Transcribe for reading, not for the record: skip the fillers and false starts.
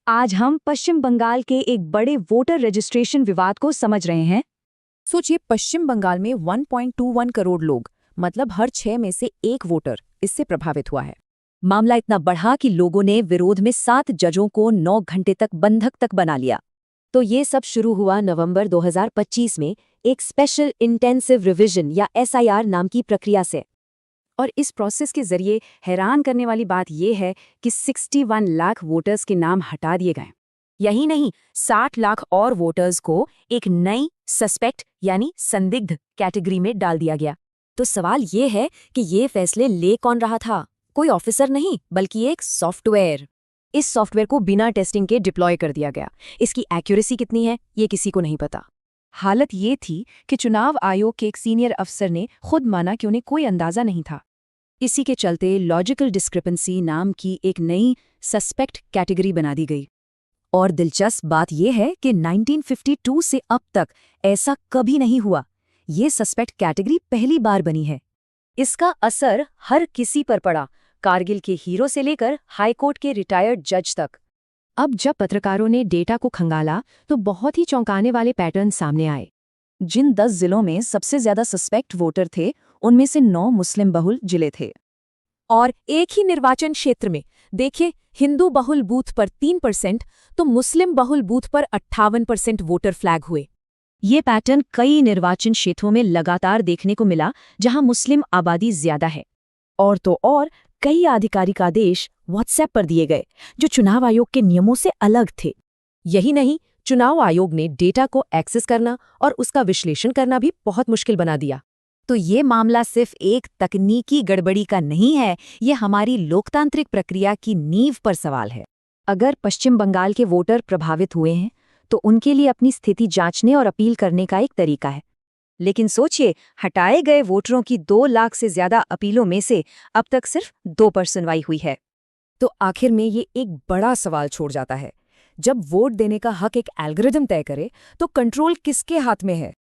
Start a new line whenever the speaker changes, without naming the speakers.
आज हम पश्चिम बंगाल के एक बड़े वोटर रजिस्ट्रेशन विवाद को समझ रहे हैं।
सोचिए, पश्चिम बंगाल में 1.21 करोड़ लोग, मतलब हर 6 में से एक वोटर इससे प्रभावित हुआ है।
मामला इतना बढ़ा कि लोगों ने विरोध में 7 जजों को 9 घंटे तक बंधक तक बना लिया।
तो ये सब शुरू हुआ नवंबर 2025 में एक स्पेशल इंटेंसिव रिवीजन या SIR नाम की प्रक्रिया से। और इस प्रोसेस के जरिए हैरान करने वाली बात यह है कि 61 लाख वोटर्स के नाम हटा दिए गए। यही नहीं, 60 लाख और वोटर्स को एक नई सस्पेक्ट यानी संदिग्ध कैटेगरी में डाल दिया गया। तो सवाल ये है कि ये फैसले ले कौन रहा था? कोई ऑफिसर नहीं, बल्कि एक सॉफ्टवेयर। इस सॉफ्टवेयर को बिना टेस्टिंग के डिप्लॉय कर दिया गया। इसकी एक्यूरेसी कितनी है, ये किसी को नहीं पता। हालत ये थी कि चुनाव आयोग के एक सीनियर अफसर ने खुद माना कि उन्हें कोई अंदाजा नहीं था। इसी के चलते लॉजिकल डिस्क्रिपेंसी नाम की एक नई सस्पेक्ट कैटेगरी बना दी गई। और दिलचस्प बात यह है कि 1952 से अब तक ऐसा कभी नहीं हुआ। ये सस्पेक्ट कैटेगरी पहली बार बनी है। इसका असर हर किसी पर पड़ा, कारगिल के हीरो से लेकर हाईकोर्ट के रिटायर्ड जज तक। अब जब पत्रकारों ने डेटा को खंगाला तो बहुत ही चौंकाने वाले पैटर्न सामने आए। जिन 10 जिलों में सबसे ज्यादा सस्पेक्ट वोटर थे, उनमें से 9 मुस्लिम बहुल जिले थे। और एक ही निर्वाचन क्षेत्र में देखिए, हिंदू बहुल बूथ पर 3% तो मुस्लिम बहुल बूथ पर 58% वोटर फ्लैग हुए।
ये पैटर्न कई निर्वाचन क्षेत्रों में लगातार देखने को मिला जहां मुस्लिम आबादी ज्यादा है।
और तो और कई आधिकारिक आदेश व्हाट्सएप पर दिए गए जो चुनाव आयोग के नियमों से अलग थे। यही नहीं, चुनाव आयोग ने डेटा को एक्सेस करना और उसका विश्लेषण करना भी बहुत मुश्किल बना दिया।
तो ये मामला सिर्फ एक तकनीकी गड़बड़ी का नहीं है, ये हमारी लोकतांत्रिक प्रक्रिया की नींव पर सवाल है। अगर पश्चिम बंगाल के वोटर प्रभावित हुए हैं तो उनके लिए अपनी स्थिति जांचने और अपील करने का एक तरीका है। लेकिन सोचिए, हटाए गए वोटरों की 2 लाख से ज्यादा अपीलों में से अब तक सिर्फ 2 पर सुनवाई हुई है।
तो आखिर में ये एक बड़ा सवाल छोड़ जाता है, जब वोट देने का हक एक एल्गोरिथम तय करे तो कंट्रोल किसके हाथ में है?